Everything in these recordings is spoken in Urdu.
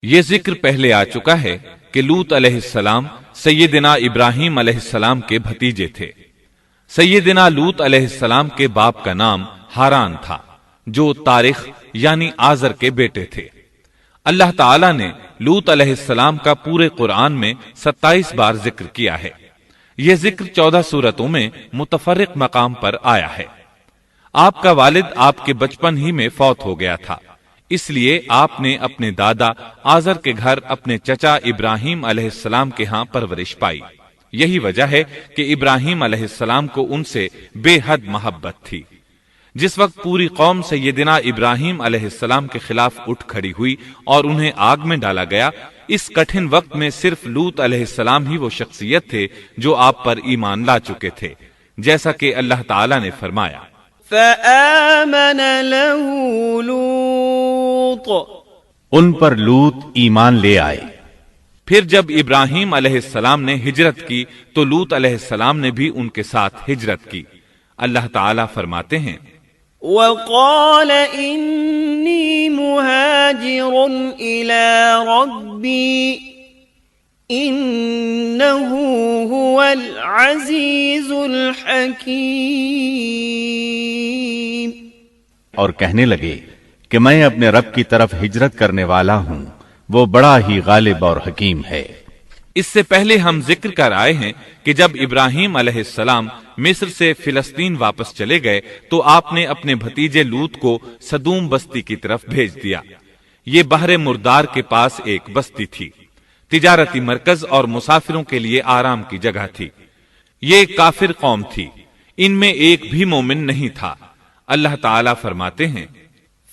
یہ ذکر پہلے آ چکا ہے کہ لوط علیہ السلام سیدنا ابراہیم علیہ السلام کے بھتیجے تھے۔ سیدنا لوط علیہ السلام کے باپ کا نام ہاران تھا، جو تارخ یعنی آزر کے بیٹے تھے۔ اللہ تعالی نے لوط علیہ السلام کا پورے قرآن میں 27 بار ذکر کیا ہے۔ یہ ذکر 14 سورتوں میں متفرق مقام پر آیا ہے۔ آپ کا والد آپ کے بچپن ہی میں فوت ہو گیا تھا، اس لیے آپ نے اپنے دادا آزر کے گھر اپنے چچا ابراہیم علیہ السلام کے ہاں پرورش پائی۔ یہی وجہ ہے کہ ابراہیم علیہ السلام کو ان سے بے حد محبت تھی۔ جس وقت پوری قوم سیدنا ابراہیم علیہ السلام کے خلاف اٹھ کھڑی ہوئی اور انہیں آگ میں ڈالا گیا، اس کٹھن وقت میں صرف لوط علیہ السلام ہی وہ شخصیت تھے جو آپ پر ایمان لا چکے تھے، جیسا کہ اللہ تعالی نے فرمایا فآمن له لوط، ان پر لوط ایمان لے آئے۔ پھر جب ابراہیم علیہ السلام نے ہجرت کی تو لوط علیہ السلام نے بھی ان کے ساتھ ہجرت کی۔ اللہ تعالیٰ فرماتے ہیں وقال انی مہاجر الی ربی انہ هو العزیز الحکیم، اور کہنے لگے کہ میں اپنے رب کی طرف ہجرت کرنے والا ہوں، وہ بڑا ہی غالب اور حکیم ہے۔ اس سے پہلے ہم ذکر کر آئے ہیں کہ جب ابراہیم علیہ السلام مصر سے فلسطین واپس چلے گئے تو آپ نے اپنے بھتیجے لوط کو سدوم بستی کی طرف بھیج دیا۔ یہ بحر مردار کے پاس ایک بستی تھی، تجارتی مرکز اور مسافروں کے لیے آرام کی جگہ تھی۔ یہ ایک کافر قوم تھی، ان میں ایک بھی مومن نہیں تھا۔ اللہ تعالیٰ فرماتے ہیں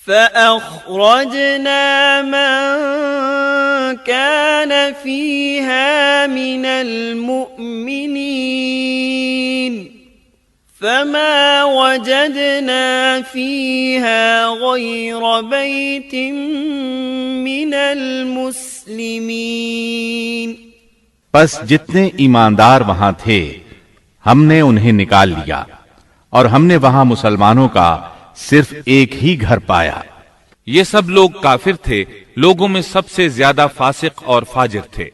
فأخرجنا من كان فيها من المؤمنين فما وجدنا فيها غير بيت من المسلمين، پس جتنے ایماندار وہاں تھے ہم نے انہیں نکال لیا، اور ہم نے وہاں مسلمانوں کا صرف ایک ہی گھر پایا۔ یہ سب لوگ کافر تھے، لوگوں میں سب سے زیادہ فاسق اور فاجر تھے۔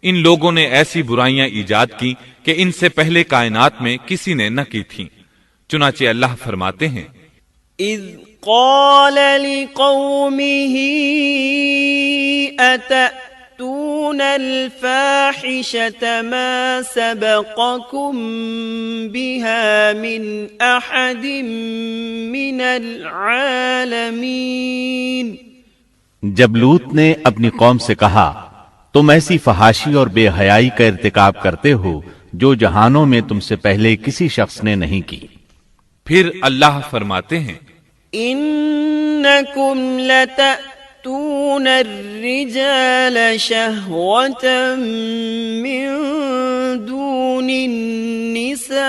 ان لوگوں نے ایسی برائیاں ایجاد کی کہ ان سے پہلے کائنات میں کسی نے نہ کی تھیں۔ چنانچہ اللہ فرماتے ہیں اذ قال لقومه أتأتون الفاحشة ما سبقكم بها من أحد من العالمين، جب لوط نے اپنی قوم سے کہا تم ایسی فحاشی اور بے حیائی کا ارتکاب کرتے ہو جو جہانوں میں تم سے پہلے کسی شخص نے نہیں کی۔ پھر اللہ فرماتے ہیں انکم لتأتون الرجال شہوة من دون النساء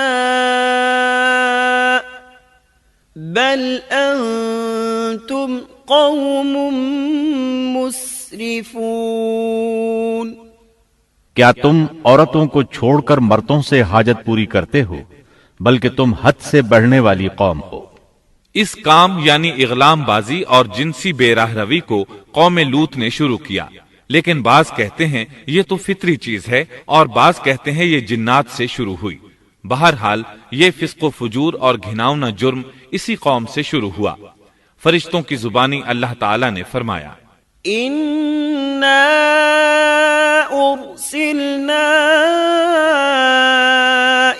بل انتم قوم مسرفون، کیا تم عورتوں کو چھوڑ کر مردوں سے حاجت پوری کرتے ہو، بلکہ تم حد سے بڑھنے والی قوم ہو۔ اس کام یعنی اغلام بازی اور جنسی بے راہ روی کو قوم لوط نے شروع کیا، لیکن بعض کہتے ہیں یہ تو فطری چیز ہے اور بعض کہتے ہیں یہ جنات سے شروع ہوئی۔ بہرحال یہ فسق و فجور اور گھناؤنا جرم اسی قوم سے شروع ہوا۔ فرشتوں کی زبانی اللہ تعالی نے فرمایا انا ارسلنا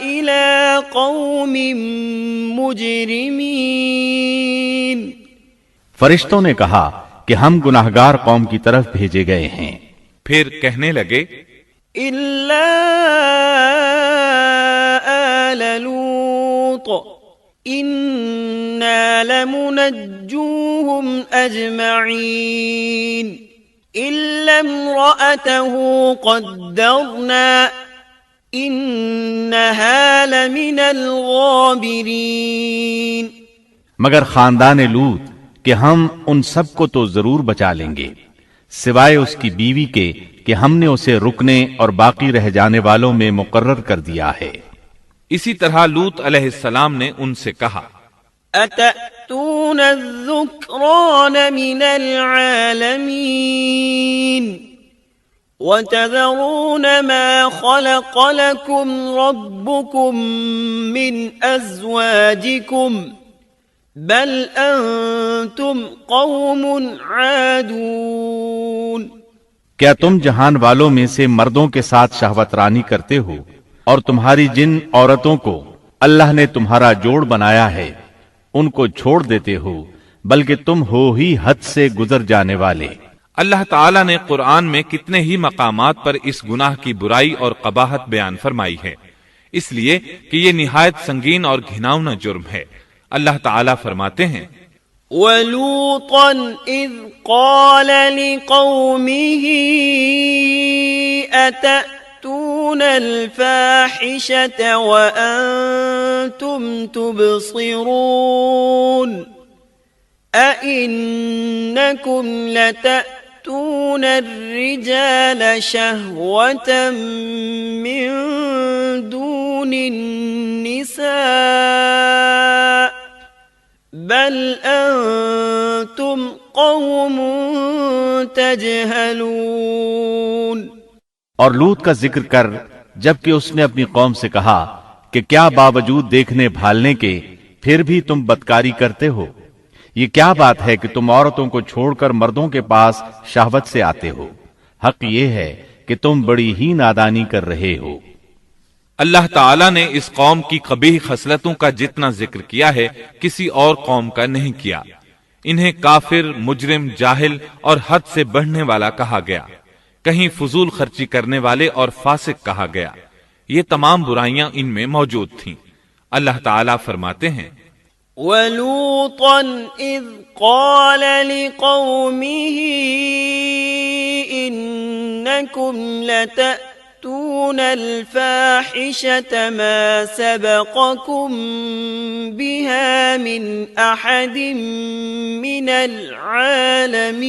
الى قوم مجرمین، فرشتوں نے کہا کہ ہم گناہگار قوم کی طرف بھیجے گئے ہیں۔ پھر کہنے لگے الا آل لوط انا لمنجوهم اجمعین الا امرأته قدرنا انہا لمن الغابرین، مگر خاندان لوط کہ ہم ان سب کو تو ضرور بچا لیں گے، سوائے اس کی بیوی کے کہ ہم نے اسے رکنے اور باقی رہ جانے والوں میں مقرر کر دیا ہے۔ اسی طرح لوط علیہ السلام نے ان سے کہا أتأتون الذكران من العالمين وتذرون ما خلق لكم ربكم من أزواجكم بل أنتم قوم عادون۔ کیا تم جہان والوں میں سے مردوں کے ساتھ شہوت رانی کرتے ہو اور تمہاری جن عورتوں کو اللہ نے تمہارا جوڑ بنایا ہے ان کو چھوڑ دیتے ہو، بلکہ تم ہو ہی حد سے گزر جانے والے۔ اللہ تعالیٰ نے قرآن میں کتنے ہی مقامات پر اس گناہ کی برائی اور قباحت بیان فرمائی ہے، اس لیے کہ یہ نہایت سنگین اور گھناؤنا جرم ہے۔ اللہ تعالیٰ فرماتے ہیں وَلُوطًا إِذْ قَالَ لِقَوْمِهِ أَتَأْتُونَ الْفَاحِشَةَ وَأَنْتُمْ تُبْصِرُونَ أَإِنَّكُمْ لَتَأْتُونَ الرِّجَالَ شَهْوَةً مِّن دُونِ النِّسَاءِ بل انتم قوم تجہلون۔ اور لوط کا ذکر کر جبکہ اس نے اپنی قوم سے کہا کہ کیا باوجود دیکھنے بھالنے کے پھر بھی تم بدکاری کرتے ہو؟ یہ کیا بات ہے کہ تم عورتوں کو چھوڑ کر مردوں کے پاس شہوت سے آتے ہو؟ حق یہ ہے کہ تم بڑی ہی نادانی کر رہے ہو۔ اللہ تعالیٰ نے اس قوم کی قبیح خصلتوں کا جتنا ذکر کیا ہے کسی اور قوم کا نہیں کیا۔ انہیں کافر، مجرم، جاہل اور حد سے بڑھنے والا کہا گیا، کہیں فضول خرچی کرنے والے اور فاسق کہا گیا۔ یہ تمام برائیاں ان میں موجود تھیں۔ اللہ تعالیٰ فرماتے ہیں وَلُوطًا إِذْ قَالَ لِقَوْمِهِ إِنَّكُمْ لَتَأْتُونَ الْفَاحِشَةَ مَا سَبَقَكُمْ بِهَا مِنْ أَحَدٍ مِّنَ الْعَالَمِينَ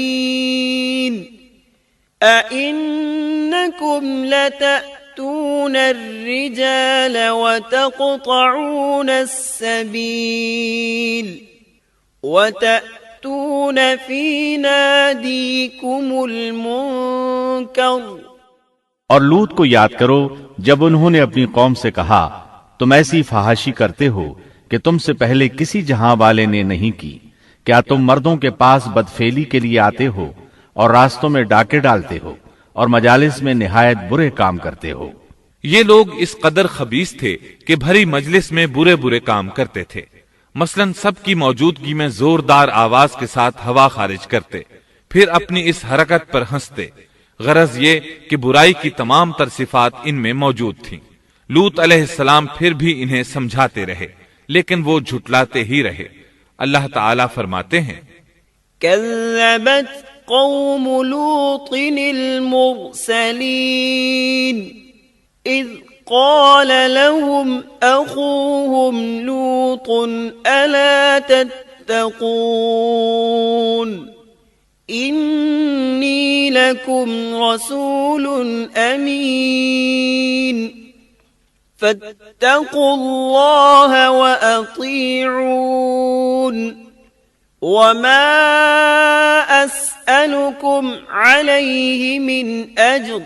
أَإِنَّكُمْ لَتَأْتُونَ الرِّجَالَ وَتَقْطَعُونَ السَّبِيلَ وَتَأْتُونَ فِي نَادِيكُمُ الْمُنكَرَ۔ اور لوط کو یاد کرو جب انہوں نے اپنی قوم سے کہا تم ایسی فحاشی کرتے ہو کہ تم سے پہلے کسی جہاں والے نے نہیں کی۔ کیا تم مردوں کے پاس بدفعلی کے لیے آتے ہو اور راستوں میں ڈاکے ڈالتے ہو اور مجالس میں نہایت برے کام کرتے ہو؟ یہ لوگ اس قدر خبیث تھے کہ بھری مجلس میں برے برے کام کرتے تھے۔ مثلا سب کی موجودگی میں زوردار آواز کے ساتھ ہوا خارج کرتے، پھر اپنی اس حرکت پر ہنستے۔ غرض یہ کہ برائی کی تمام تر صفات ان میں موجود تھیں۔ لوط علیہ السلام پھر بھی انہیں سمجھاتے رہے لیکن وہ جھٹلاتے ہی رہے۔ اللہ تعالیٰ فرماتے ہیں كذبت قوم لوط المرسلين إذ قال لهم أخوهم لوط ألا تتقون إني لكم رسول أمين فاتقوا الله وأطيعون وما أسألكم عليه من أجر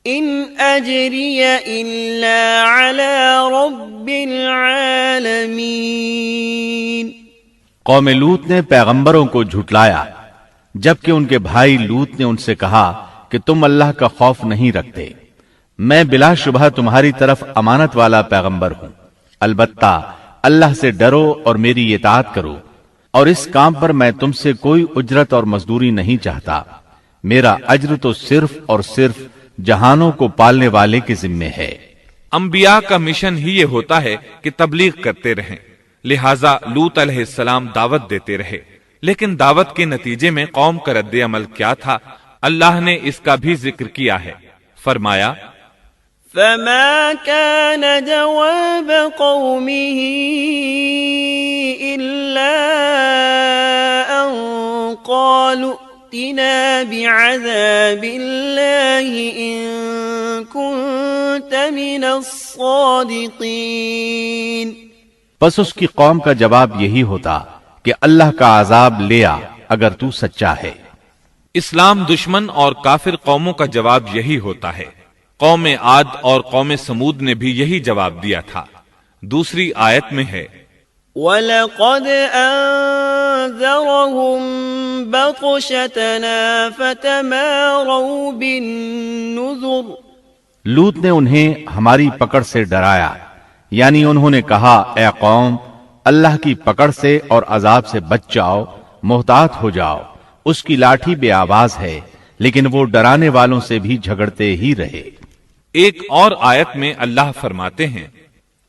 إن أجري إلا على رب العالمين۔ قوم لوط نے پیغمبروں کو جھٹلایا جبکہ ان کے بھائی لوط نے ان سے کہا کہ تم اللہ کا خوف نہیں رکھتے۔ میں بلا شبہ تمہاری طرف امانت والا پیغمبر ہوں، البتہ اللہ سے ڈرو اور میری اطاعت کرو، اور اس کام پر میں تم سے کوئی اجرت اور مزدوری نہیں چاہتا۔ میرا اجر تو صرف اور صرف جہانوں کو پالنے والے کے ذمے ہے۔ انبیاء کا مشن ہی یہ ہوتا ہے کہ تبلیغ کرتے رہیں، لہٰذا لوط علیہ السلام دعوت دیتے رہے، لیکن دعوت کے نتیجے میں قوم کا رد عمل کیا تھا اللہ نے اس کا بھی ذکر کیا ہے۔ فرمایا فما كان جواب قومه إلا أن قالوا ائتنا بعذاب الله إن كنت من الصادقين۔ پس اس کی قوم کا جواب یہی ہوتا کہ اللہ کا عذاب لے آ اگر تو سچا ہے۔ اسلام دشمن اور کافر قوموں کا جواب یہی ہوتا ہے۔ قوم عاد اور قوم سمود نے بھی یہی جواب دیا تھا۔ دوسری آیت میں ہے وَلَقَدْ أَنذَرَهُمْ بَطْشَتَنَا فَتَمَارَوْا بِالنُّذُرِ لوط نے انہیں ہماری پکڑ سے ڈرایا، یعنی انہوں نے کہا اے قوم، اللہ کی پکڑ سے اور عذاب سے بچ جاؤ، محتاط ہو جاؤ، اس کی لاٹھی بے آواز ہے، لیکن وہ ڈرانے والوں سے بھی جھگڑتے ہی رہے۔ ایک اور آیت میں اللہ فرماتے ہیں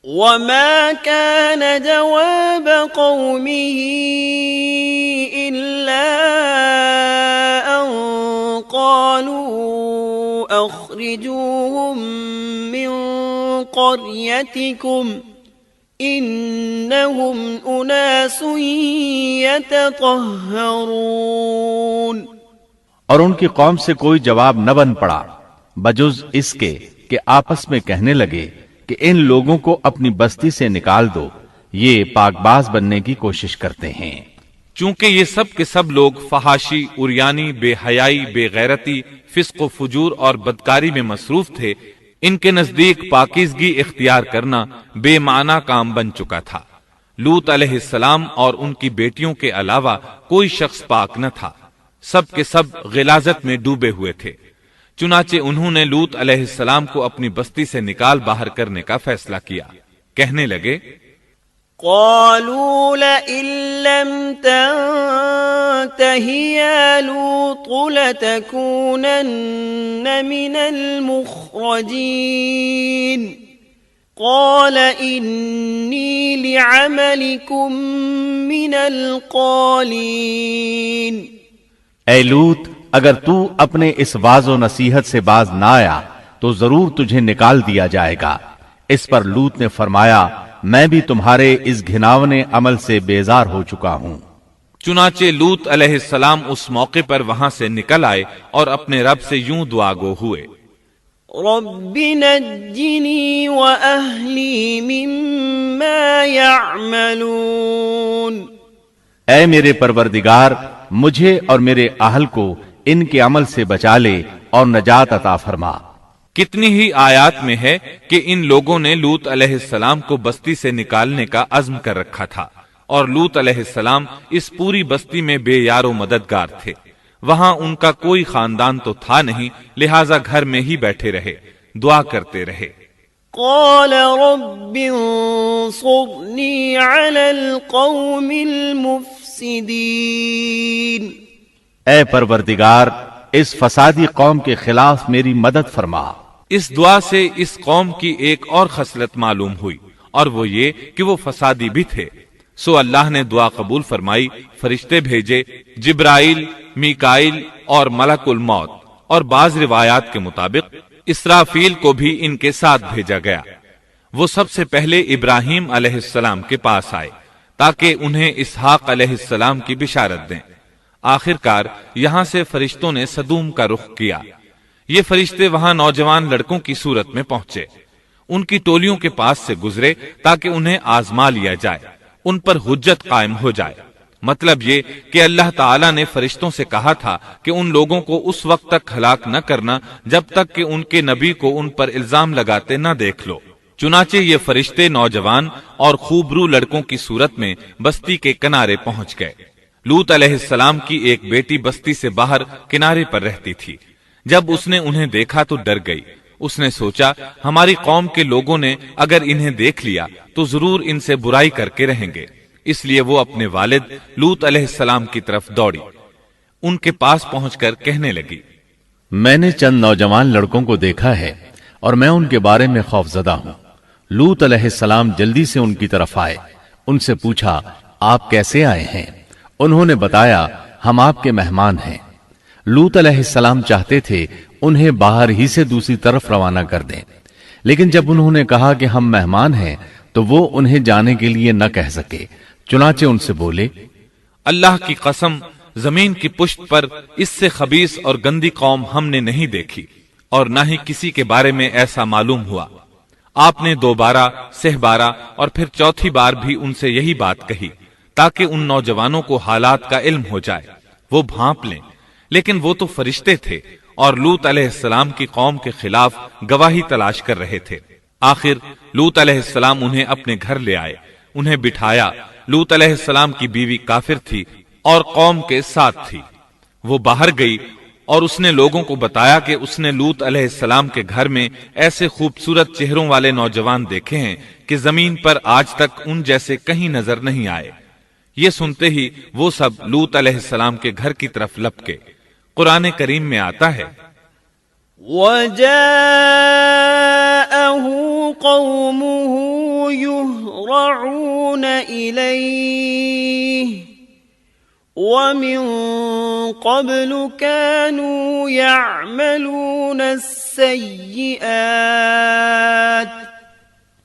وَمَا كَانَ جَوَابَ قَوْمِهِ إِلَّا أَن قَالُوا أَخْرِجُوهُم مِّن قَرْيَتِكُمْ إِنَّهُمْ أُنَاسٌ يَتَطَهَّرُونَ۔ اور ان کی قوم سے کوئی جواب نہ بن پڑا بجز اس کے کہ آپس میں کہنے لگے کہ ان لوگوں کو اپنی بستی سے نکال دو، یہ پاک باز بننے کی کوشش کرتے ہیں۔ چونکہ یہ سب کے سب لوگ فحاشی، عریانی، بے حیائی، بے غیرتی، فسق و فجور اور بدکاری میں مصروف تھے، ان کے نزدیک پاکیزگی اختیار کرنا بے معنی کام بن چکا تھا۔ لوط علیہ السلام اور ان کی بیٹیوں کے علاوہ کوئی شخص پاک نہ تھا، سب کے سب غلاظت میں ڈوبے ہوئے تھے۔ چنانچہ انہوں نے لوط علیہ السلام کو اپنی بستی سے نکال باہر کرنے کا فیصلہ کیا۔ کہنے لگے قالوا لئن لم تنته يا لوط لتكونن من المخرجين قال إني لعملكم من القالين۔ اے لوط، اگر تو اپنے اس واز و نصیحت سے باز نہ آیا تو ضرور تجھے نکال دیا جائے گا۔ اس پر لوط نے فرمایا میں بھی تمہارے اس گھناونے عمل سے بیزار ہو چکا ہوں۔ چنانچہ لوط علیہ السلام اس موقع پر وہاں سے نکل آئے اور اپنے رب سے یوں دعا گو ہوئے رب نجنی وأہلی مما يعملون۔ اے میرے پروردگار، مجھے اور میرے اہل کو ان کے عمل سے بچا لے اور نجات عطا فرما۔ کتنی ہی آیات میں ہے کہ ان لوگوں نے لوط علیہ السلام کو بستی سے نکالنے کا عزم کر رکھا تھا، اور لوط علیہ السلام اس پوری بستی میں بے یار و مددگار تھے۔ وہاں ان کا کوئی خاندان تو تھا نہیں، لہٰذا گھر میں ہی بیٹھے رہے، دعا کرتے رہے۔ قال رب انصرنی علی القوم المفسدین۔ اے پروردگار، اس فسادی قوم کے خلاف میری مدد فرما۔ اس دعا سے اس قوم کی ایک اور خصلت معلوم ہوئی، اور وہ یہ کہ وہ فسادی بھی تھے۔ سو اللہ نے دعا قبول فرمائی، فرشتے بھیجے، جبرائیل، میکائیل اور ملک الموت، اور بعض روایات کے مطابق اسرافیل کو بھی ان کے ساتھ بھیجا گیا۔ وہ سب سے پہلے ابراہیم علیہ السلام کے پاس آئے تاکہ انہیں اسحاق علیہ السلام کی بشارت دیں۔ آخر کار یہاں سے فرشتوں نے سدوم کا رخ کیا۔ یہ فرشتے وہاں نوجوان لڑکوں کی صورت میں پہنچے، ان کی ٹولیوں کے پاس سے گزرے تاکہ انہیں آزما لیا جائے، ان پر حجت قائم ہو جائے۔ مطلب یہ کہ اللہ تعالیٰ نے فرشتوں سے کہا تھا کہ ان لوگوں کو اس وقت تک ہلاک نہ کرنا جب تک کہ ان کے نبی کو ان پر الزام لگاتے نہ دیکھ لو۔ چنانچہ یہ فرشتے نوجوان اور خوبرو لڑکوں کی صورت میں بستی کے کنارے پہنچ گئے۔ لوط علیہ السلام کی ایک بیٹی بستی سے باہر کنارے پر رہتی تھی۔ جب اس نے انہیں دیکھا تو ڈر گئی۔ اس نے سوچا ہماری قوم کے لوگوں نے اگر انہیں دیکھ لیا تو ضرور ان سے برائی کر کے رہیں گے، اس لیے وہ اپنے والد لوط علیہ السلام کی طرف دوڑی، ان کے پاس پہنچ کر کہنے لگی میں نے چند نوجوان لڑکوں کو دیکھا ہے اور میں ان کے بارے میں خوف زدہ ہوں۔ لوط علیہ السلام جلدی سے ان کی طرف آئے، ان سے پوچھا آپ کیسے آئے ہیں؟ انہوں نے بتایا ہم آپ کے مہمان ہیں۔ لوط علیہ السلام چاہتے تھے انہیں باہر ہی سے دوسری طرف روانہ کر دیں، لیکن جب انہوں نے کہا کہ ہم مہمان ہیں تو وہ انہیں جانے کے لیے نہ کہہ سکے، چنانچہ ان سے بولے اللہ کی قسم، زمین کی پشت پر اس سے خبیث اور گندی قوم ہم نے نہیں دیکھی، اور نہ ہی کسی کے بارے میں ایسا معلوم ہوا۔ آپ نے 2 بار، 6 بار اور پھر 4تھی بار بھی ان سے یہی بات کہی تاکہ ان نوجوانوں کو حالات کا علم ہو جائے، وہ بھانپ لیں، لیکن وہ تو فرشتے تھے اور لوط علیہ السلام کی قوم کے خلاف گواہی تلاش کر رہے تھے۔ آخر لوط علیہ السلام انہیں اپنے گھر لے آئے، انہیں بٹھایا۔ لوط علیہ السلام کی بیوی کافر تھی اور قوم کے ساتھ تھی۔ وہ باہر گئی اور اس نے لوگوں کو بتایا کہ اس نے لوط علیہ السلام کے گھر میں ایسے خوبصورت چہروں والے نوجوان دیکھے ہیں کہ زمین پر آج تک ان جیسے کہیں نظر نہیں آئے۔ یہ سنتے ہی وہ سب لوط علیہ السلام کے گھر کی طرف لپکے۔ قرآن کریم میں آتا ہے وَجَاءَهُ قَوْمُهُ يُهْرَعُونَ إِلَيْهِ وَمِن قَبْلُ كَانُوا يَعْمَلُونَ السَّيِّئَاتِ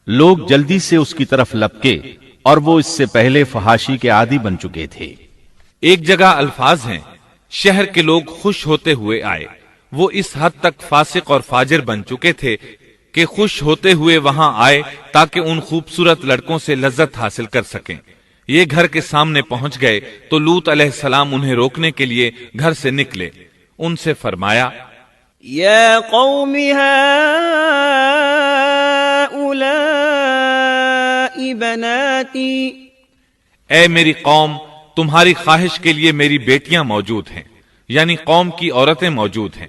لوگ جلدی سے اس کی طرف لپکے اور وہ اس سے پہلے فحاشی کے عادی بن چکے تھے۔ ایک جگہ الفاظ ہیں شہر کے لوگ خوش ہوتے ہوئے آئے۔ وہ اس حد تک فاسق اور فاجر بن چکے تھے کہ خوش ہوتے ہوئے وہاں آئے تاکہ ان خوبصورت لڑکوں سے لذت حاصل کر سکیں۔ یہ گھر کے سامنے پہنچ گئے تو لوط علیہ السلام انہیں روکنے کے لیے گھر سے نکلے۔ ان سے فرمایا یا قوم هؤلاء بناتی، اے میری قوم، تمہاری خواہش کے لیے میری بیٹیاں موجود ہیں، یعنی قوم کی عورتیں موجود ہیں۔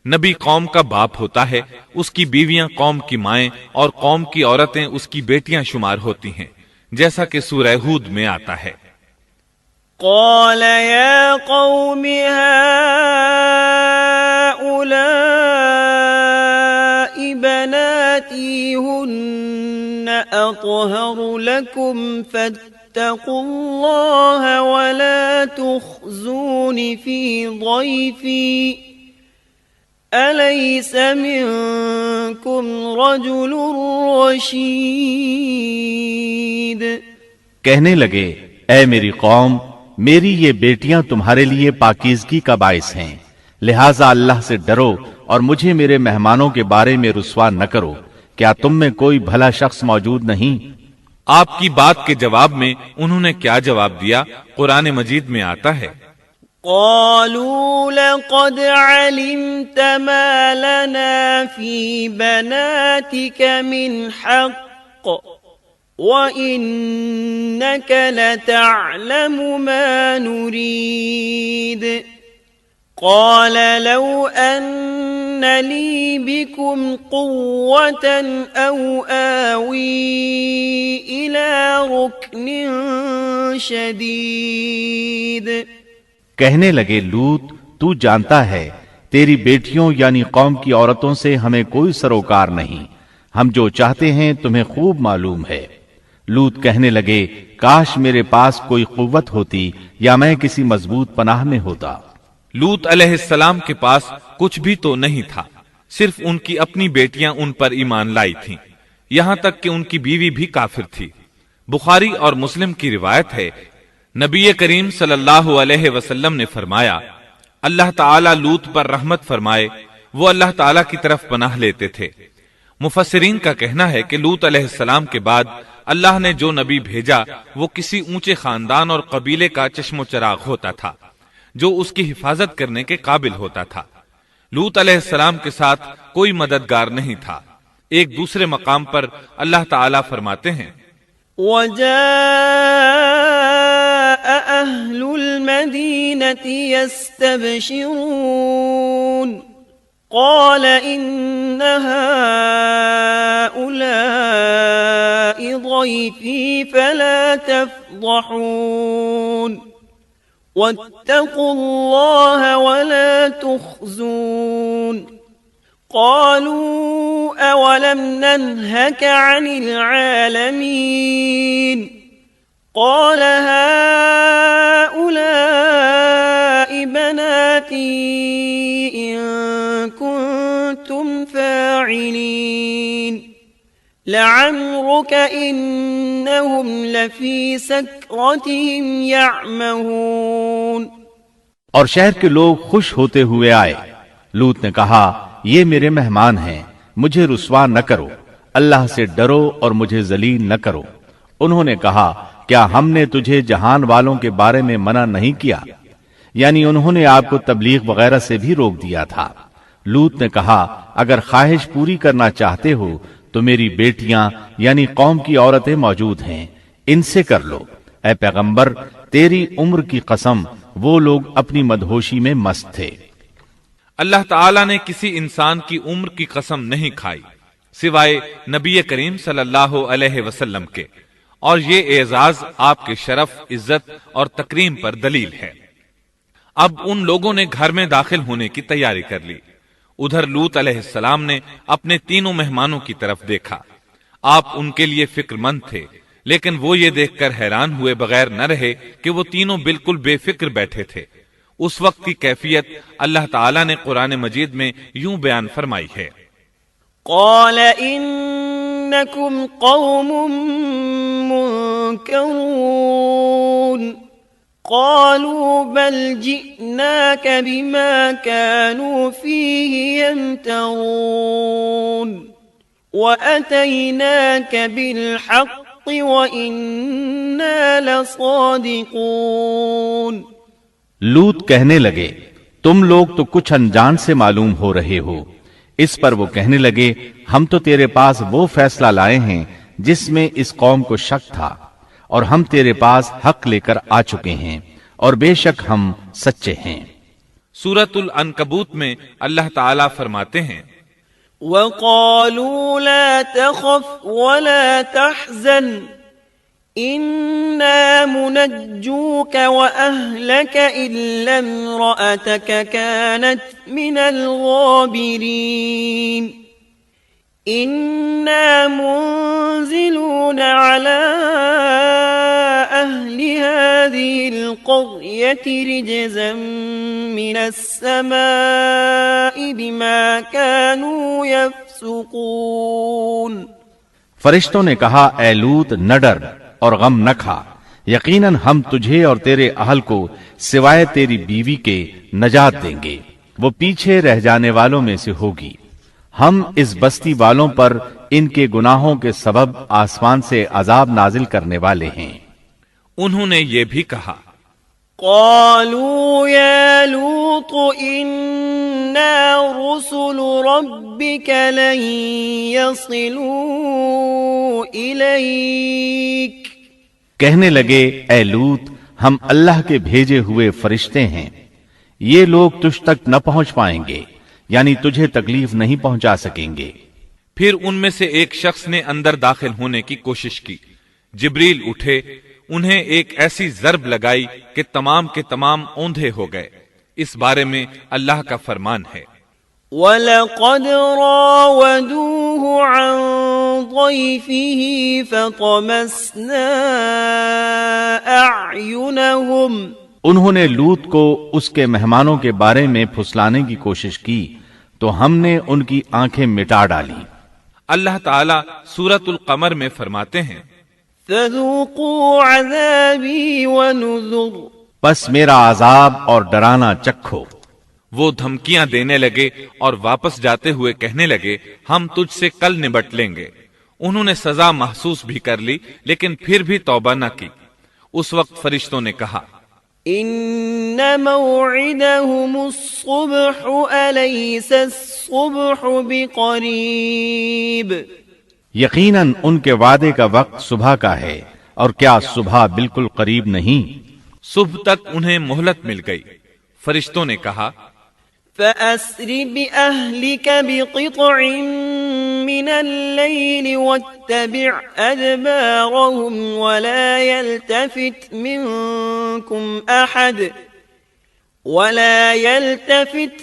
نبی قوم کا باپ ہوتا ہے، اس کی بیویاں قوم کی مائیں اور قوم کی عورتیں اس کی بیٹیاں شمار ہوتی ہیں، جیسا کہ سورہ ہود میں آتا ہے۔ قال یا قوم هؤلاء بناتی هن اطہر لکم فاتقوا اللہ ولا تخزون فی ضیفی أَلَيْسَ مِنكُمْ رَجُلٌ رَشِيدٌ کہنے لگے اے میری قوم، میری یہ بیٹیاں تمہارے لیے پاکیزگی کا باعث ہیں، لہٰذا اللہ سے ڈرو اور مجھے میرے مہمانوں کے بارے میں رسوا نہ کرو۔ کیا تم میں کوئی بھلا شخص موجود نہیں؟ آپ کی بات کے جواب میں انہوں نے کیا جواب دیا؟ قرآن مجید میں آتا ہے قالوا لقد علمت ما لنا في بناتك من حق وإنك لتعلم ما نريد قال لو أن لي بكم قوة أو آوي إلى ركن شديد کہنے لگے لوط، تو جانتا ہے تیری بیٹیوں یعنی قوم کی عورتوں سے ہمیں کوئی سروکار نہیں، ہم جو چاہتے ہیں تمہیں خوب معلوم ہے۔ لوط کہنے لگے کاش میرے پاس کوئی قوت ہوتی یا میں کسی مضبوط پناہ میں ہوتا۔ لوط علیہ السلام کے پاس کچھ بھی تو نہیں تھا، صرف ان کی اپنی بیٹیاں ان پر ایمان لائی تھیں، یہاں تک کہ ان کی بیوی بھی کافر تھی۔ بخاری اور مسلم کی روایت ہے، نبی کریم صلی اللہ علیہ وسلم نے فرمایا اللہ تعالی لوط پر رحمت فرمائے، وہ اللہ تعالی کی طرف پناہ لیتے تھے۔ مفسرین کا کہنا ہے کہ لوط علیہ السلام کے بعد اللہ نے جو نبی بھیجا وہ کسی اونچے خاندان اور قبیلے کا چشم و چراغ ہوتا تھا جو اس کی حفاظت کرنے کے قابل ہوتا تھا۔ لوط علیہ السلام کے ساتھ کوئی مددگار نہیں تھا۔ ایک دوسرے مقام پر اللہ تعالی فرماتے ہیں وَجَاءَ أَهْلُ الْمَدِينَةِ يَسْتَبْشِرُونَ قَالَ إِنَّ هَؤُلَاءِ ضَيْفِي فَلَا تَفْضَحُونَ وَاتَّقُوا اللَّهَ وَلَا تُخْزُونَ قالوا أولم ننهك عن العالمين قال هؤلاء بناتي إن كنتم فاعلين لعمرك إنهم لفي سكرتهم يعمهون اور شہر کے لوگ خوش ہوتے ہوئے آئے۔ لوط نے کہا یہ میرے مہمان ہیں، مجھے رسوا نہ کرو، اللہ سے ڈرو اور مجھے ذلیل نہ کرو۔ انہوں نے کہا کیا ہم نے تجھے جہان والوں کے بارے میں منع نہیں کیا؟ یعنی انہوں نے آپ کو تبلیغ وغیرہ سے بھی روک دیا تھا۔ لوط نے کہا اگر خواہش پوری کرنا چاہتے ہو تو میری بیٹیاں یعنی قوم کی عورتیں موجود ہیں، ان سے کر لو۔ اے پیغمبر تیری عمر کی قسم وہ لوگ اپنی مدہوشی میں مست تھے۔ اللہ تعالیٰ نے کسی انسان کی عمر کی قسم نہیں کھائی سوائے نبی کریم صلی اللہ علیہ وسلم کے، اور یہ اعزاز آپ کے شرف، عزت اور تکریم پر دلیل ہے۔ اب ان لوگوں نے گھر میں داخل ہونے کی تیاری کر لی۔ ادھر لوط علیہ السلام نے اپنے تینوں مہمانوں کی طرف دیکھا۔ آپ ان کے لیے فکر مند تھے، لیکن وہ یہ دیکھ کر حیران ہوئے بغیر نہ رہے کہ وہ تینوں بالکل بے فکر بیٹھے تھے۔ اس وقت کی کیفیت اللہ تعالیٰ نے قرآن مجید میں یوں بیان فرمائی ہے: قال إنكم قوم منكرون قالوا بل جئناك بما كانوا فيه يمترون وأتيناك بالحق وإنا لصادقون۔ لوط کہنے لگے تم لوگ تو کچھ انجان سے معلوم ہو رہے ہو۔ اس پر وہ کہنے لگے ہم تو تیرے پاس وہ فیصلہ لائے ہیں جس میں اس قوم کو شک تھا، اور ہم تیرے پاس حق لے کر آ چکے ہیں، اور بے شک ہم سچے ہیں۔ سورۃ العنکبوت میں اللہ تعالیٰ فرماتے ہیں: وقالوا لا تخف ولا تحزن إنا منجوك وأهلك إلا امرأتك كانت من الغابرين إنا منزلون على أهل هذه القرية رجزا من السماء بما كانوا يفسقون۔ فرشتوں نے کہا اے لوط نہ ڈر اور غم نہ کھا، یقیناً ہم تجھے اور تیرے اہل کو سوائے تیری بیوی کے نجات دیں گے، وہ پیچھے رہ جانے والوں میں سے ہوگی۔ ہم اس بستی والوں پر ان کے گناہوں کے سبب آسمان سے عذاب نازل کرنے والے ہیں۔ انہوں نے یہ بھی کہا: قالوا يا لوط إنا رسل ربك لن يصلوا إليك۔ کہنے لگے اے لوط ہم اللہ کے بھیجے ہوئے فرشتے ہیں، یہ لوگ تجھ تک نہ پہنچ پائیں گے، یعنی تجھے تکلیف نہیں پہنچا سکیں گے۔ پھر ان میں سے ایک شخص نے اندر داخل ہونے کی کوشش کی۔ جبریل اٹھے، انہیں ایک ایسی ضرب لگائی کہ تمام کے تمام اوندھے ہو گئے۔ اس بارے میں اللہ کا فرمان ہے: وَلَقَدْ رَاوَدُوهُ عَنْ ضَيْفِهِ فَطَمَسْنَا أَعْيُنَهُمْ۔ انہوں نے لوط کو اس کے مہمانوں کے بارے میں پھسلانے کی کوشش کی تو ہم نے ان کی آنکھیں مٹا ڈالی۔ اللہ تعالیٰ سورۃ القمر میں فرماتے ہیں: فَذُوقُوا عَذَابِي وَنُذُرِ۔ پس میرا عذاب اور ڈرانا چکھو۔ وہ دھمکیاں دینے لگے اور واپس جاتے ہوئے کہنے لگے ہم تجھ سے کل نبٹ لیں گے۔ انہوں نے سزا محسوس بھی کر لی لیکن پھر بھی توبہ نہ کی۔ اس وقت فرشتوں نے کہا: إِنَّ مَوْعِدَهُمُ الصُّبْحُ أَلَيْسَ الصُّبْحُ بِقَرِيبٍ۔ یقیناً ان کے وعدے کا وقت صبح کا ہے، اور کیا صبح بالکل قریب نہیں؟ صبح تک انہیں مہلت مل گئی۔ فرشتوں نے کہا: فَأَسْرِ بِأَهْلِكَ بِقِطْعٍ مِّنَ اللَّيْلِ وَاتَّبِعْ أَدْبَارَهُمْ وَلَا يَلْتَفِتْ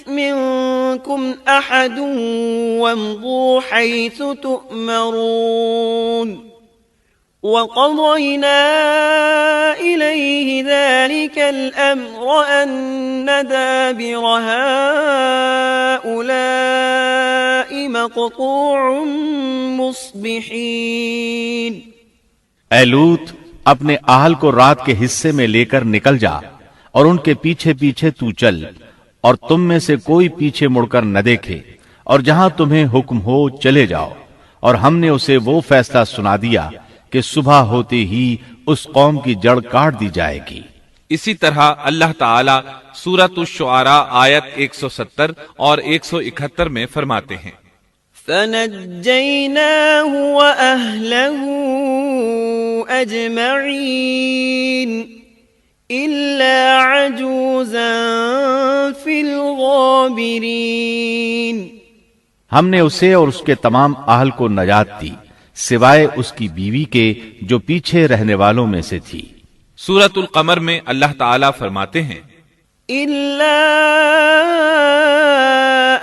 مِنكُمْ أَحَدٌ وَامْضُوا حَيْثُ تُؤْمَرُونَ وَقَضَيْنَا إِلَيْهِ ذَلِكَ الْأَمْرَ أَنَّ دَابِرَ هَؤُلَاءِ مَقْطُوعٌ مُصْبِحِينَ۔ اے لوط اپنے اہل کو رات کے حصے میں لے کر نکل جا اور ان کے پیچھے پیچھے تو چل، اور تم میں سے کوئی پیچھے مڑ کر نہ دیکھے، اور جہاں تمہیں حکم ہو چلے جاؤ۔ اور ہم نے اسے وہ فیصلہ سنا دیا کہ صبح ہوتے ہی اس قوم کی جڑ کاٹ دی جائے گی۔ اسی طرح اللہ تعالی سورۃ الشعراء آیت 170 اور 171 میں فرماتے ہیں فنجيناه وأهله أجمعين إلا عجوزا في الغابرين ہم نے اسے اور اس کے تمام اہل کو نجات دی سوائے اس کی بیوی کے جو پیچھے رہنے والوں میں سے تھی۔ سورۃ القمر میں اللہ تعالی فرماتے ہیں إلا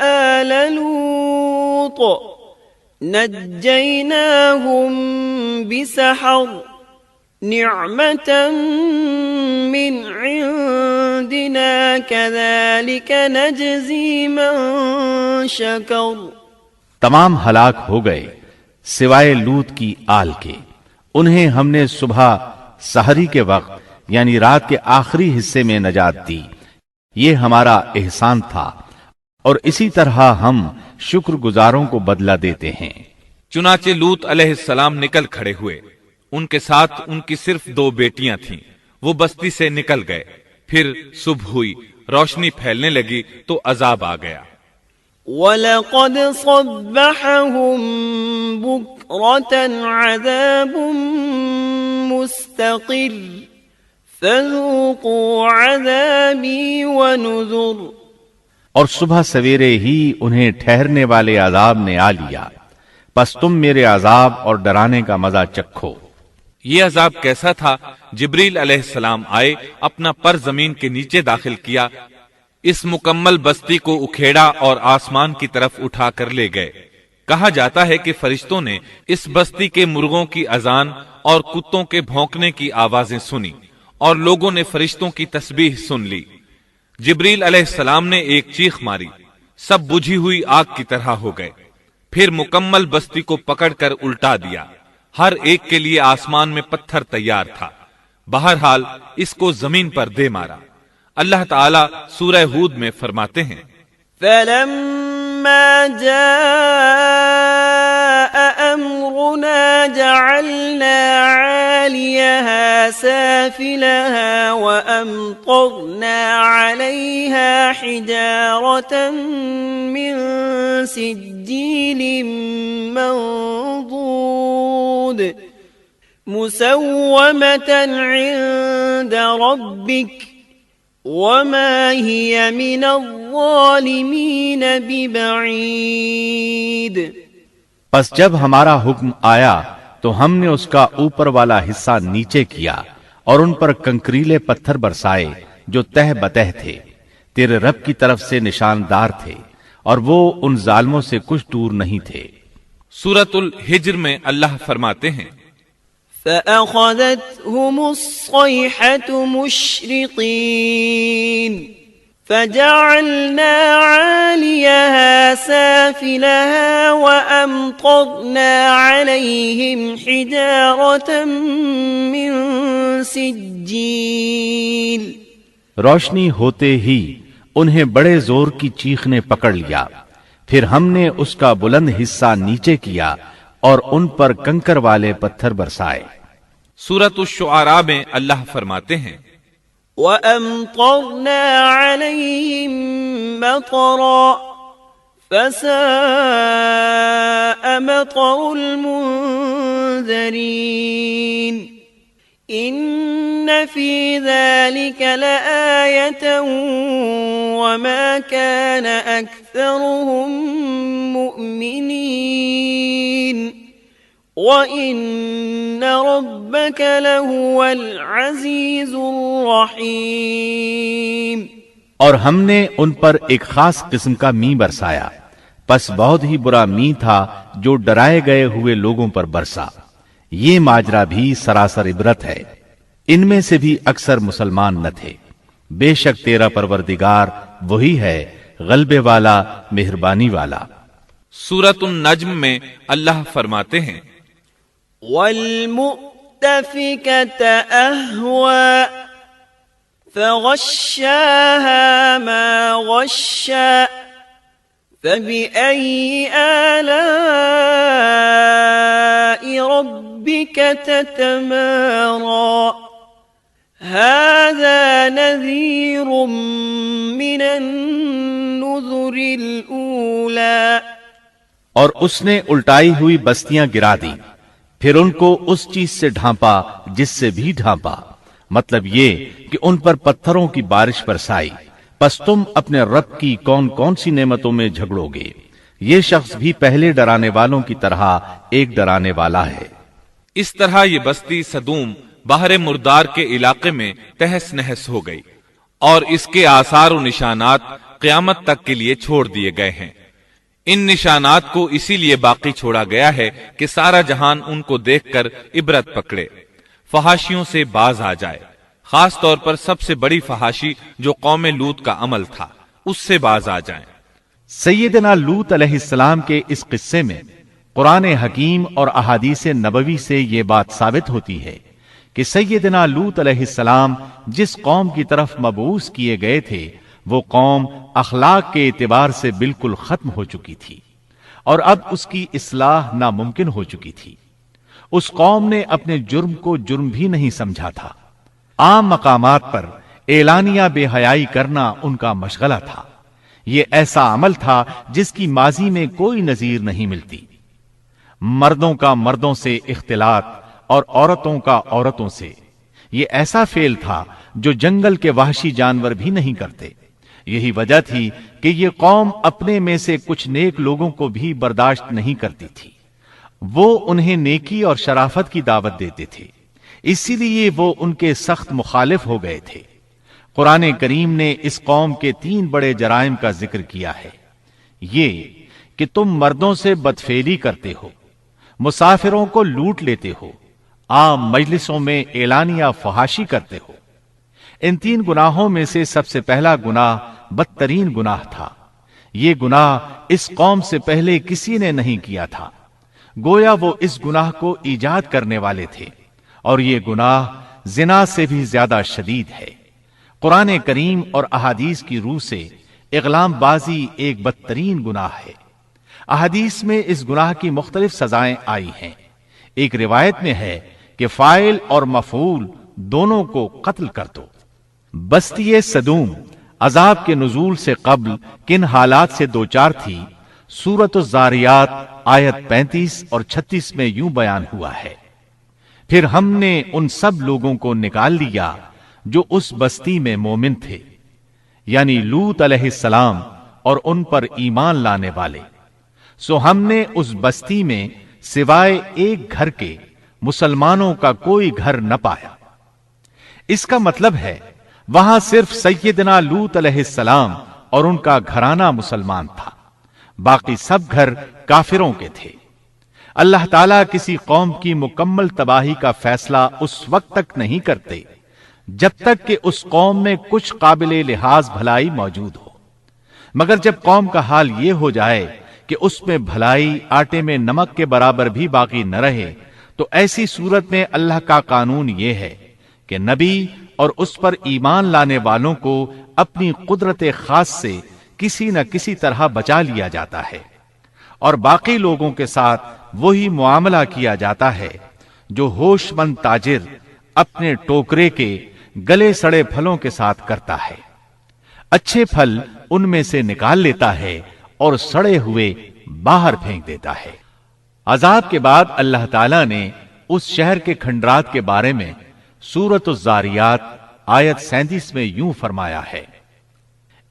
آل لوط نجيناهم بسحر نعمة من عندنا كذلك نجزي من شكر تمام ہلاک ہو گئے سوائے لوط کی آل کے، انہیں ہم نے صبح سحری کے وقت یعنی رات کے آخری حصے میں نجات دی، یہ ہمارا احسان تھا، اور اسی طرح ہم شکر گزاروں کو بدلہ دیتے ہیں۔ چنانچہ لوط علیہ السلام نکل کھڑے ہوئے، ان کے ساتھ ان کی صرف 2 بیٹیاں تھیں، وہ بستی سے نکل گئے، پھر صبح ہوئی، روشنی پھیلنے لگی تو عذاب آ گیا۔ وَلَقَدْ صَبَّحَهُم بُكْرَةً عَذَابٌ مُسْتَقِرٌّ فَذُوقُوا عَذَابِي وَنُذُرِ اور صبح سویرے ہی انہیں ٹھہرنے والے عذاب نے آ لیا، پس تم میرے عذاب اور ڈرانے کا مزہ چکھو۔ یہ عذاب کیسا تھا؟ جبریل علیہ السلام آئے، اپنا پر زمین کے نیچے داخل کیا، اس مکمل بستی کو اکھیڑا اور آسمان کی طرف اٹھا کر لے گئے۔ کہا جاتا ہے کہ فرشتوں نے اس بستی کے مرغوں کی اذان اور کتوں کے بھونکنے کی آوازیں سنی، اور لوگوں نے فرشتوں کی تسبیح سن لی۔ جبریل علیہ السلام نے ایک چیخ ماری، سب بجھی ہوئی آگ کی طرح ہو گئے، پھر مکمل بستی کو پکڑ کر الٹا دیا، ہر ایک کے لیے آسمان میں پتھر تیار تھا، بہرحال اس کو زمین پر دے مارا۔ اللہ تعالیٰ سورہ ہود میں فرماتے ہیں فَلَمَّا جَاءَ أَمْرُنَا جَعَلْنَا عَالِيَهَا سَافِلَهَا وَأَمْطَرْنَا عَلَيْهَا حِجَارَةً مِّن سِجِّيلٍ مَّنضُودٍ مُّسَوَّمَةً عِندَ رَبِّكَ وَمَا هِيَ مِنَ الظَّالِمِينَ بِبَعِيدٍ پس جب ہمارا حکم آیا تو ہم نے اس کا اوپر والا حصہ نیچے کیا اور ان پر کنکریلے پتھر برسائے جو تہ بتہ تھے، تیرے رب کی طرف سے نشاندار تھے، اور وہ ان ظالموں سے کچھ دور نہیں تھے۔ سورۃ الحجر میں اللہ فرماتے ہیں فَأَخَذَتْهُمُ الصَّيْحَةُ مُشْرِقِينَ فَجَعَلْنَا عَالِيَهَا سَافِلَهَا وَأَمْطَرْنَا عَلَيْهِمْ حِجَارَةً مِّن سِجِّيلٍ روشنی ہوتے ہی انہیں بڑے زور کی چیخ نے پکڑ لیا، پھر ہم نے اس کا بلند حصہ نیچے کیا اور ان پر کنکر والے پتھر برسائے۔ سورۃ الشعراء میں اللہ فرماتے ہیں وَأَمْطَرْنَا عَلَيْهِمْ مَطَرًا فَسَاءَ مَطَرُ الْمُنذَرِينَ إِنَّ فِي ذَلِكَ لَآيَةً وَمَا كَانَ أَكْثَرُهُم مُؤْمِنِينَ وَإِنَّ رَبَّكَ لَهُوَ الْعَزِيزُ الرَّحِيمُ اور ہم نے ان پر ایک خاص قسم کا می برسایا، پس بہت ہی برا می تھا جو ڈرائے گئے ہوئے لوگوں پر برسا۔ یہ ماجرا بھی سراسر عبرت ہے، ان میں سے بھی اکثر مسلمان نہ تھے۔ بے شک تیرا پروردگار وہی ہے غلبے والا، مہربانی والا۔ سورۃ النجم میں اللہ فرماتے ہیں وَالْمُؤْتَفِكَةَ أَهْوَى فَغَشَّاهَا مَا غَشَّى فَبِأَيِّ آلَاءِ رَبِّكَ تَتَمَارَى هذا نذير من النذر الأولى اور اس نے الٹائی ہوئی بستیاں گرا دی، پھر ان کو اس چیز سے ڈھانپا جس سے بھی ڈھانپا، مطلب یہ کہ ان پر پتھروں کی بارش برسائی، پس تم اپنے رب کی کون کون سی نعمتوں میں جھگڑو گے۔ یہ شخص بھی پہلے ڈرانے والوں کی طرح ایک ڈرانے والا ہے۔ اس طرح یہ بستی سدوم باہر مردار کے علاقے میں تہس نہس ہو گئی، اور اس کے آثار و نشانات قیامت تک کے لیے چھوڑ دیے گئے ہیں۔ ان نشانات کو اسی لیے باقی چھوڑا گیا ہے کہ سارا جہان ان کو دیکھ کر عبرت پکڑے، فحاشیوں سے باز آ جائے، خاص طور پر سب سے بڑی فحاشی جو قوم لوط کا عمل تھا اس سے باز آ جائیں۔ سیدنا لوط علیہ السلام کے اس قصے میں قرآن حکیم اور احادیث نبوی سے یہ بات ثابت ہوتی ہے کہ سیدنا لوط علیہ السلام جس قوم کی طرف مبعوث کیے گئے تھے وہ قوم اخلاق کے اعتبار سے بالکل ختم ہو چکی تھی، اور اب اس کی اصلاح ناممکن ہو چکی تھی۔ اس قوم نے اپنے جرم کو جرم بھی نہیں سمجھا تھا۔ عام مقامات پر اعلانیہ بے حیائی کرنا ان کا مشغلہ تھا۔ یہ ایسا عمل تھا جس کی ماضی میں کوئی نظیر نہیں ملتی۔ مردوں کا مردوں سے اختلاط اور عورتوں کا عورتوں سے، یہ ایسا فعل تھا جو جنگل کے وحشی جانور بھی نہیں کرتے۔ یہی وجہ تھی کہ یہ قوم اپنے میں سے کچھ نیک لوگوں کو بھی برداشت نہیں کرتی تھی۔ وہ انہیں نیکی اور شرافت کی دعوت دیتے تھے، اسی لیے وہ ان کے سخت مخالف ہو گئے تھے۔ قرآن کریم نے اس قوم کے 3 بڑے جرائم کا ذکر کیا ہے۔ یہ کہ تم مردوں سے بدفعلی کرتے ہو، مسافروں کو لوٹ لیتے ہو، عام مجلسوں میں اعلانیہ فحاشی کرتے ہو۔ ان 3 گناہوں میں سے سب سے پہلا گناہ بدترین گناہ تھا۔ یہ گناہ اس قوم سے پہلے کسی نے نہیں کیا تھا، گویا وہ اس گناہ کو ایجاد کرنے والے تھے، اور یہ گناہ زنا سے بھی زیادہ شدید ہے۔ قرآن کریم اور احادیث کی روح سے اغلام بازی ایک بدترین گناہ ہے۔ احادیث میں اس گناہ کی مختلف سزائیں آئی ہیں۔ ایک روایت میں ہے کہ فاعل اور مفعول دونوں کو قتل کر دو۔ بستی سدوم عذاب کے نزول سے قبل کن حالات سے دوچار تھی، سورۃ الزاریات آیت 35 اور 36 میں یوں بیان ہوا ہے: پھر ہم نے ان سب لوگوں کو نکال لیا جو اس بستی میں مومن تھے، یعنی لوط علیہ السلام اور ان پر ایمان لانے والے، سو ہم نے اس بستی میں سوائے ایک گھر کے مسلمانوں کا کوئی گھر نہ پایا۔ اس کا مطلب ہے وہاں صرف سیدنا لوط علیہ السلام اور ان کا گھرانہ مسلمان تھا، باقی سب گھر کافروں کے تھے۔ اللہ تعالیٰ کسی قوم کی مکمل تباہی کا فیصلہ اس وقت تک نہیں کرتے جب تک کہ اس قوم میں کچھ قابل لحاظ بھلائی موجود ہو، مگر جب قوم کا حال یہ ہو جائے کہ اس میں بھلائی آٹے میں نمک کے برابر بھی باقی نہ رہے، تو ایسی صورت میں اللہ کا قانون یہ ہے کہ نبی اور اس پر ایمان لانے والوں کو اپنی قدرت خاص سے کسی نہ کسی طرح بچا لیا جاتا ہے، اور باقی لوگوں کے ساتھ وہی معاملہ کیا جاتا ہے جو ہوش مند تاجر اپنے ٹوکرے کے گلے سڑے پھلوں کے ساتھ کرتا ہے۔ اچھے پھل ان میں سے نکال لیتا ہے اور سڑے ہوئے باہر پھینک دیتا ہے۔ عذاب کے بعد اللہ تعالیٰ نے اس شہر کے کھنڈرات کے بارے میں سورۃ الزاریات آیت 37 میں یوں فرمایا ہے: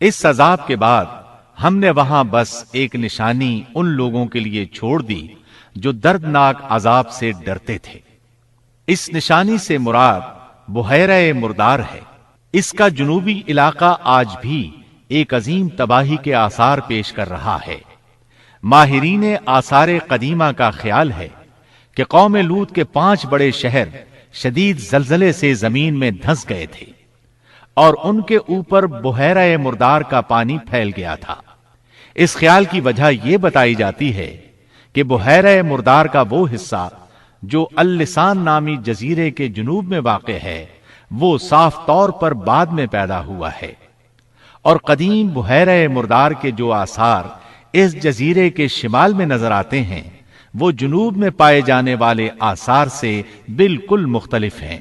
اس عذاب کے بعد ہم نے وہاں بس ایک نشانی ان لوگوں کے لیے چھوڑ دی جو دردناک عذاب سے ڈرتے تھے۔ اس نشانی سے مراد بحیرہ مردار ہے۔ اس کا جنوبی علاقہ آج بھی ایک عظیم تباہی کے آثار پیش کر رہا ہے۔ ماہرین آثار قدیمہ کا خیال ہے کہ قوم لوط کے 5 بڑے شہر شدید زلزلے سے زمین میں دھنس گئے تھے، اور ان کے اوپر بحیرہ مردار کا پانی پھیل گیا تھا۔ اس خیال کی وجہ یہ بتائی جاتی ہے کہ بحیرہ مردار کا وہ حصہ جو اللسان نامی جزیرے کے جنوب میں واقع ہے، وہ صاف طور پر بعد میں پیدا ہوا ہے، اور قدیم بحیرہ مردار کے جو آثار اس جزیرے کے شمال میں نظر آتے ہیں وہ جنوب میں پائے جانے والے آثار سے بالکل مختلف ہیں۔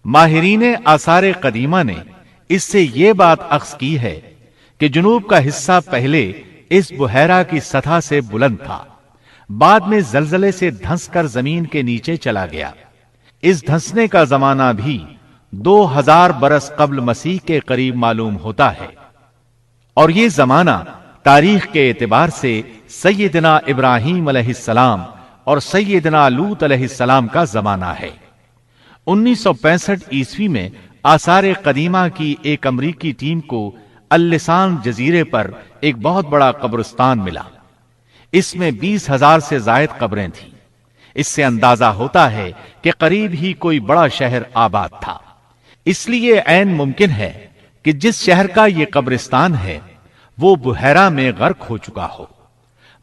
ماہرین آثار قدیمہ نے اس سے یہ بات اخذ کی ہے کہ جنوب کا حصہ پہلے اس بحیرہ کی سطح سے بلند تھا، بعد میں زلزلے سے دھنس کر زمین کے نیچے چلا گیا۔ اس دھنسنے کا زمانہ بھی 2000 برس قبل مسیح کے قریب معلوم ہوتا ہے، اور یہ زمانہ تاریخ کے اعتبار سے سیدنا ابراہیم علیہ السلام اور سیدنا لوط علیہ السلام کا زمانہ ہے۔ 1965 عیسوی میں آثار قدیمہ کی ایک امریکی ٹیم کو اللسان جزیرے پر ایک بہت بڑا قبرستان ملا۔ اس میں 20,000 سے زائد قبریں تھیں۔ اس سے اندازہ ہوتا ہے کہ قریب ہی کوئی بڑا شہر آباد تھا۔ اس لیے عین ممکن ہے کہ جس شہر کا یہ قبرستان ہے وہ بحیرہ میں غرق ہو چکا ہو۔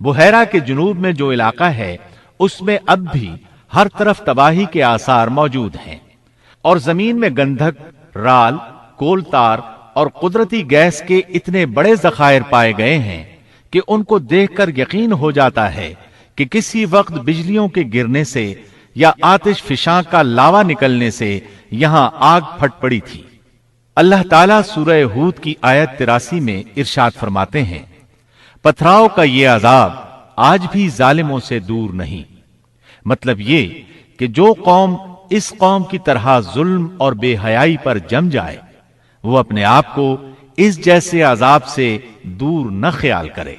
بحیرہ کے جنوب میں جو علاقہ ہے اس میں اب بھی ہر طرف تباہی کے آثار موجود ہیں، اور زمین میں گندھک، رال، کول تار اور قدرتی گیس کے اتنے بڑے ذخائر پائے گئے ہیں کہ ان کو دیکھ کر یقین ہو جاتا ہے کہ کسی وقت بجلیوں کے گرنے سے یا آتش فشاں کا لاوا نکلنے سے یہاں آگ پھٹ پڑی تھی۔ اللہ تعالیٰ سورہ ہود کی آیت 83 میں ارشاد فرماتے ہیں، پتھراؤ کا یہ عذاب آج بھی ظالموں سے دور نہیں۔ مطلب یہ کہ جو قوم اس قوم کی طرح ظلم اور بے حیائی پر جم جائے وہ اپنے آپ کو اس جیسے عذاب سے دور نہ خیال کرے۔